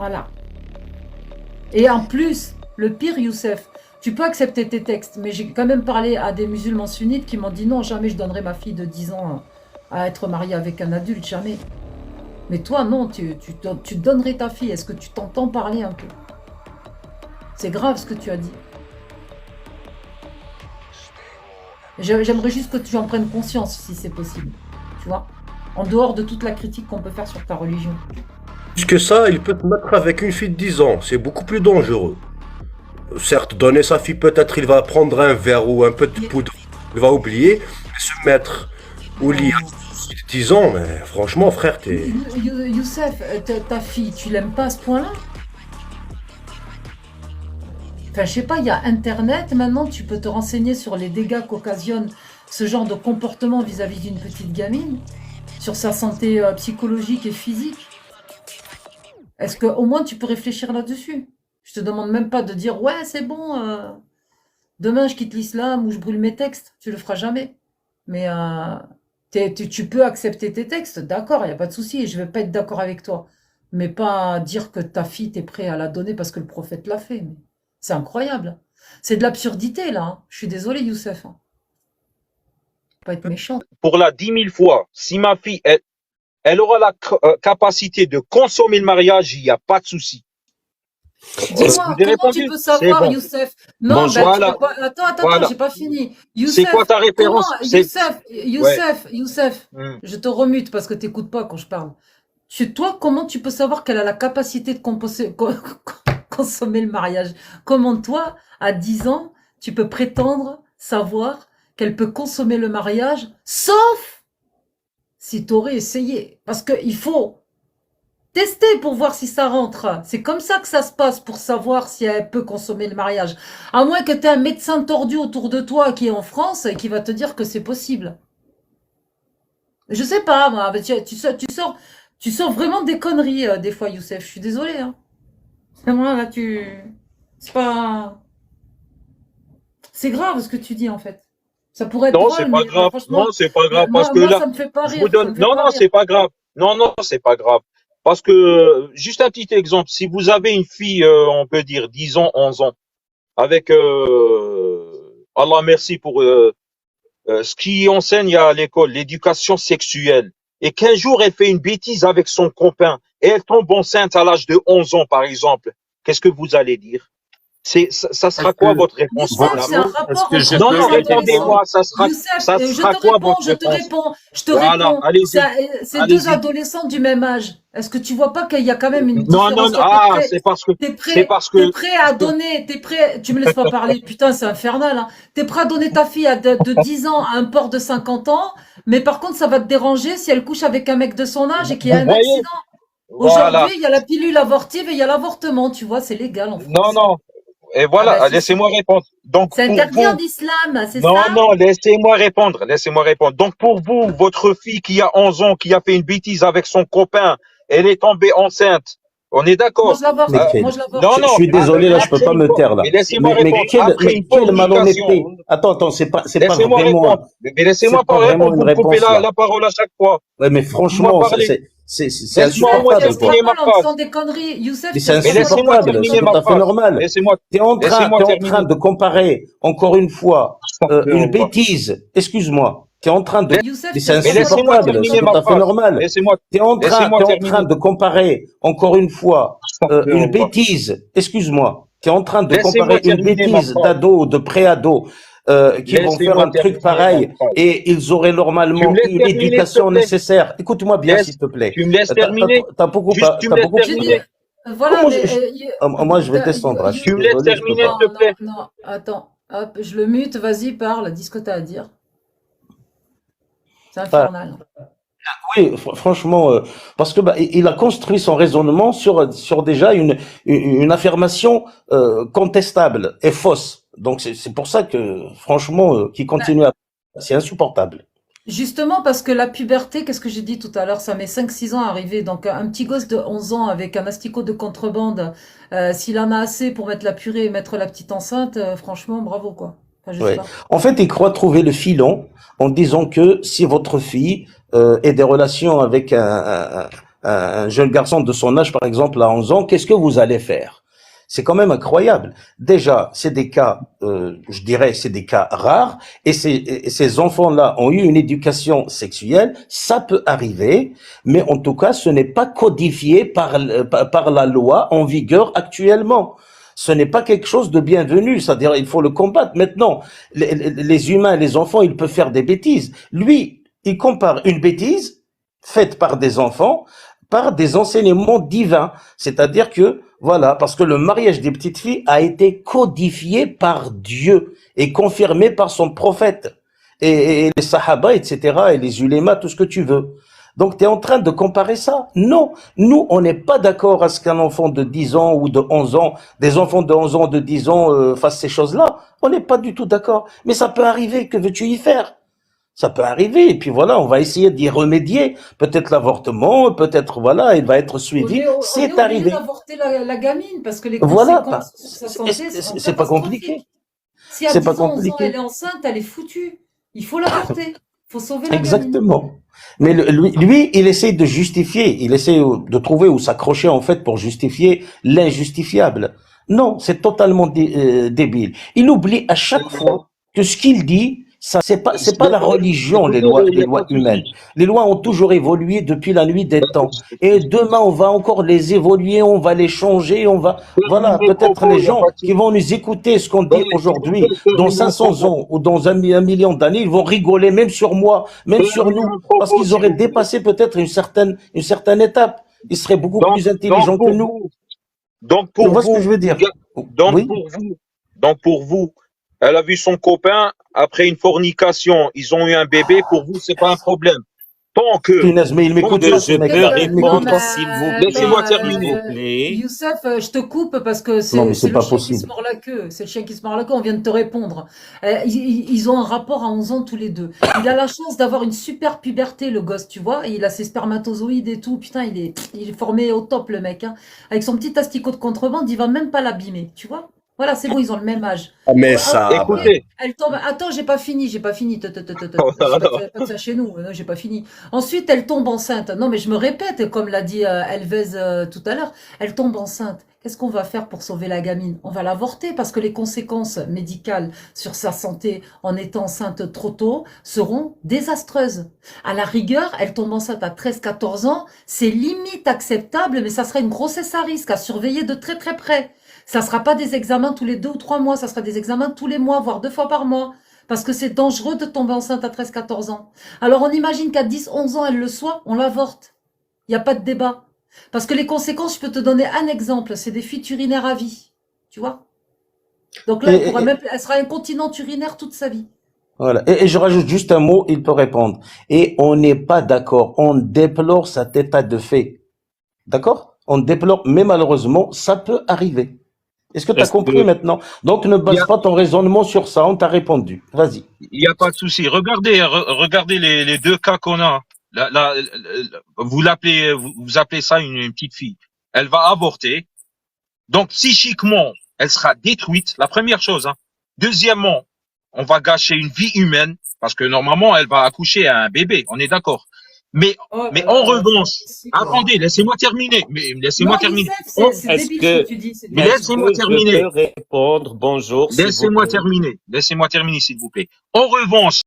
Voilà. Et en plus, le pire, Youssef, tu peux accepter tes textes, mais j'ai quand même parlé à des musulmans sunnites qui m'ont dit non, jamais je donnerai ma fille de 10 ans à être mariée avec un adulte, jamais. Mais toi, non, tu donnerais ta fille. Est-ce que tu t'entends parler un peu? C'est grave ce que tu as dit. J'aimerais juste que tu en prennes conscience, si c'est possible. Tu vois? En dehors de toute la critique qu'on peut faire sur ta religion. Plus que ça, il peut te mettre avec une fille de 10 ans. C'est beaucoup plus dangereux. Certes, donner sa fille, peut-être il va prendre un verre ou un peu de poudre. Il va oublier. Mais se mettre au lit à 10 ans, mais franchement, frère, t'es... Youssef, ta fille, tu l'aimes pas à ce point-là? Enfin, je sais pas, il y a Internet maintenant, tu peux te renseigner sur les dégâts qu'occasionne ce genre de comportement vis-à-vis d'une petite gamine, sur sa santé psychologique et physique. Est-ce que au moins tu peux réfléchir là-dessus? Je te demande même pas de dire ouais, c'est bon, demain je quitte l'islam ou je brûle mes textes. Tu le feras jamais. Mais tu peux accepter tes textes, d'accord, il n'y a pas de souci, et je vais pas être d'accord avec toi. Mais pas dire que ta fille, t'es prêt à la donner parce que le prophète l'a fait. Mais c'est incroyable. C'est de l'absurdité, là. Hein. Je suis désolée, Youssef. Hein. Faut pas être méchant. Pour la 10 000 fois, si ma fille, elle aura la capacité de consommer le mariage, il n'y a pas de souci. Dis-moi, J'ai comment tu répondu? peux C'est savoir, bon. Youssef? Non, ben, tu Voilà, peux pas. Attends, voilà. j'ai pas fini. C'est quoi Youssef, ta comment. référence? Ouais. Youssef, Hmm. je te remute parce que t'écoutes pas quand je parle. Toi, comment tu peux savoir qu'elle a la capacité de consommer le mariage? Comment toi, à 10 ans, tu peux prétendre savoir qu'elle peut consommer le mariage, sauf si tu aurais essayé? Parce qu'il faut tester pour voir si ça rentre. C'est comme ça que ça se passe pour savoir si elle peut consommer le mariage. À moins que tu aies un médecin tordu autour de toi qui est en France et qui va te dire que c'est possible. Je sais pas, moi. Tu sors vraiment des conneries des fois, Youssef. Je suis désolée. Hein. Moi, là, c'est pas. C'est grave ce que tu dis en fait. Ça pourrait être Non, c'est drôle, pas mais grave. franchement, Non, c'est pas grave parce que moi, là, ça me fait pas je vous rire. Ça donne. me fait Non, pas non, rire. c'est pas grave. Non, non, c'est pas grave. Parce que, juste un petit exemple, si vous avez une fille, on peut dire 10 ans, 11 ans, avec, Allah merci pour ce qui enseigne à l'école, l'éducation sexuelle, et qu'un jour elle fait une bêtise avec son copain, et elle tombe enceinte à l'âge de 11 ans, par exemple, qu'est-ce que vous allez dire? Ça Est-ce sera quoi que, votre réponse, Youssef, mon c'est un amour? est-ce rapport que je entre Non, peux deux non, répondre? adolescents. répondez-moi, Youssef, ça je sera te quoi réponds, votre réponse? je te Voilà, réponds. allez-y, C'est deux allez-y. adolescents du même âge. Est-ce que tu vois pas qu'il y a quand même une Non, non, différence? ah, c'est parce T'es que, prêt à donner, tu me laisses pas parler, putain, c'est infernal, hein. T'es prêt à donner ta fille de 10 ans à un porc de 50 ans, mais par contre, ça va te déranger si elle couche avec un mec de son âge et qu'il y a vous un voyez, accident. Aujourd'hui, voilà. il y a la pilule avortive et il y a l'avortement, tu vois, c'est légal en Non, France. non, et Ah bah voilà, si, si. laissez-moi répondre. Donc, C'est pour interdit en vous, islam, c'est non, ça? non, laissez-moi répondre, laissez-moi répondre. Donc, pour vous, votre fille qui a 11 ans, qui a fait une bêtise avec son copain, elle est tombée enceinte. On est Moi, d'accord? je l'avorte. Mais Moi, quel... je l'avorte. Non, Je non, suis désolé, là, je peux après pas une me taire, mais là. laissez-moi répondre. Après une Quelle communication, malhonnêteté. Attends, c'est pas laissez-moi vraiment, répondre. Mais laissez-moi c'est pas pas vraiment répondre, une vous me coupez réponse, là. la parole à chaque fois. Ouais, mais Laissez-moi franchement, parler. c'est Laisse-moi au Youssef, moins tu insupportable, quoi. terminer ma extrapoles en phrase. disant des conneries. Mais Youssef, tu c'est Mais extrapoles en laissez-moi disant des insupportable, c'est terminer tout ma à conneries. fait phrase. normal. Laissez-moi, T'es laissez-moi en train terminer. de comparer, encore une fois, une Astaghfirullah. bêtise. Excuse-moi. T'es en train de, Youssef, mais tu c'est Mais extrapoles en laissez-moi disant des insupportable, c'est terminer tout ma à conneries. fait phrase. normal. Laissez-moi, T'es laissez-moi en train terminer. de comparer, encore une fois, une Astaghfirullah. bêtise. Excuse-moi. T'es en train de Laissez-moi comparer une terminer ma bêtise phrase. d'ado, de pré-ado, qui vont faire Laissez-moi un truc terminer ma pareil phrase. et ils auraient Tu me normalement laisses eu terminer, s'il te l'éducation plaît? nécessaire. Écoute-moi bien, Laisse, s'il te plaît. tu me laisses terminer? Juste, tu me T'as laisses beaucoup, J'ai dit, terminer? voilà, comment mais moi, je vais descendre, hein, je suis Tu me laisses désolé, je peux terminer, non, pas. s'il te plaît? non, attends, hop, je le mute, vas-y, parle, dis ce que t'as à dire. C'est Enfin, infernal. oui, franchement, parce que il a construit son raisonnement sur déjà une affirmation contestable et fausse. Donc c'est pour ça que franchement, qu'il continue à, c'est insupportable. Justement, parce que la puberté, qu'est-ce que j'ai dit tout à l'heure, ça met 5, 6 ans à arriver. Donc, un petit gosse de 11 ans avec un asticot de contrebande, s'il en a assez pour mettre la purée et mettre la petite enceinte, franchement, bravo, quoi. Enfin, je sais Ouais. pas. En fait, il croit trouver le filon en disant que si votre fille ait des relations avec un jeune garçon de son âge, par exemple, à 11 ans, qu'est-ce que vous allez faire? C'est quand même incroyable. Déjà, c'est des cas, je dirais, c'est des cas rares, et ces enfants-là ont eu une éducation sexuelle, ça peut arriver, mais en tout cas, ce n'est pas codifié par la loi en vigueur actuellement. Ce n'est pas quelque chose de bienvenu, c'est-à-dire il faut le combattre. Maintenant, les humains, les enfants, ils peuvent faire des bêtises. Lui, il compare une bêtise faite par des enfants par des enseignements divins. C'est-à-dire que, voilà, parce que le mariage des petites filles a été codifié par Dieu et confirmé par son prophète. Et les sahaba, etc., et les ulémas, tout ce que tu veux. Donc, tu es en train de comparer ça? Non. Nous, on n'est pas d'accord à ce qu'un enfant de 10 ans ou de 11 ans, des enfants de 11 ans, de 10 ans fassent ces choses-là. On n'est pas du tout d'accord. Mais ça peut arriver. Que veux-tu y faire? Ça peut arriver, et puis voilà, on va essayer d'y remédier. Peut-être l'avortement, peut-être, voilà, il va être suivi. On est C'est obligé arrivé. d'avorter la gamine parce que les Voilà, conséquences sur sa santé seront c'est pas compliqué. catastrophiques. Si à C'est pas 10 ans, 11 ans, elle compliqué. est enceinte, elle est foutue. Il faut l'avorter. Il faut sauver la gamine. Exactement. Mais lui, il essaie de justifier, il essaie de trouver où s'accrocher en fait pour justifier l'injustifiable. Non, c'est totalement débile. Il oublie à chaque fois que ce qu'il dit, ça, c'est pas la religion, Écoutez, il les n'y a pas lois de humaines. souci. Les lois ont toujours évolué depuis la nuit des temps. Et demain, on va encore les évoluer, on va les changer, voilà, Terminez peut-être propos, les il n'y a gens pas de qui souci. vont nous écouter ce qu'on dit S'il vous plaît, aujourd'hui, dans terminez mon 500 propos. ans ou dans un million d'années, ils vont rigoler même sur moi, même sur Terminez nous, mon parce propos, qu'ils s'il auraient vous plaît. dépassé peut-être une certaine étape. Ils seraient beaucoup Donc, plus donc intelligents que pour nous. vous, donc Tu pour vois ce que je vous, veux dire? donc Oui. pour vous, donc pour vous, elle a vu son copain après une fornication, ils ont eu un bébé. Pour vous, c'est pas un problème. Tant que, Punaise, mais il tant m'écoute que, pas, Qu'est-ce ce que, Je peux qu'est-ce mec-là. que... Il Non, m'écoute répondre, mais pas. s'il vous laissez-moi plaît, s'il vous terminer. plaît. Youssef, je te coupe parce que Non, mais c'est c'est le pas chien qui se possible. mord la queue. C'est le chien qui se mord la queue, on vient de te répondre. Ils ont un rapport à 11 ans tous les deux. Il a la chance d'avoir une super puberté, le gosse, tu vois. Il a ses spermatozoïdes et tout. Putain, il est formé au top, le mec. Hein. Avec son petit asticot de contrebande, il va même pas l'abîmer, tu vois. Voilà, c'est bon, ils ont le même âge. Ah, mais ça, Après, Écoutez, elle tombe. Attends, j'ai pas fini, j'ai pas fini. voilà. Pas de ça chez nous. Non, j'ai pas fini. Ensuite, elle tombe enceinte. Non, mais je me répète, comme l'a dit Elvez tout à l'heure. Elle tombe enceinte. Qu'est-ce qu'on va faire pour sauver la gamine? On va l'avorter parce que les conséquences médicales sur sa santé en étant enceinte trop tôt seront désastreuses. À la rigueur, elle tombe enceinte à 13-14 ans. C'est limite acceptable, mais ça serait une grossesse à risque à surveiller de très très près. Ça sera pas des examens tous les 2 ou 3 mois, ça sera des examens tous les mois, voire 2 fois par mois. Parce que c'est dangereux de tomber enceinte à 13-14 ans. Alors on imagine qu'à 10-11 ans, elle le soit, on l'avorte. Il n'y a pas de débat. Parce que les conséquences, je peux te donner un exemple, c'est des fuites urinaires à vie. Tu vois? Donc là, Et, elle sera incontinente urinaire toute sa vie. voilà. Et je rajoute juste un mot, il peut répondre. Et on n'est pas d'accord. On déplore cet état de fait. D'accord? On déplore, mais malheureusement, ça peut arriver. Est-ce que tu as est-ce compris que maintenant? Donc ne Il y base a, pas ton raisonnement sur ça, on t'a répondu. Vas-y. il y a pas de souci. Regardez, regardez les deux cas qu'on a. Vous appelez ça une petite fille. Elle va avorter. Donc, psychiquement, elle sera détruite. La première chose, hein. Deuxièmement, on va gâcher une vie humaine parce que normalement, elle va accoucher à un bébé. On est d'accord. Mais, Oh mais là en là, c'est revanche, impossible. attendez, laissez-moi terminer. Mais Non, laissez-moi terminer. Youssef, On- c'est est-ce débile ce que que tu dis. C'est mais débile. est-ce laissez-moi que je terminer. peux répondre? Bonjour, s'il vous Laissez-moi plaît. terminer. Laissez-moi terminer, s'il vous plaît. En revanche,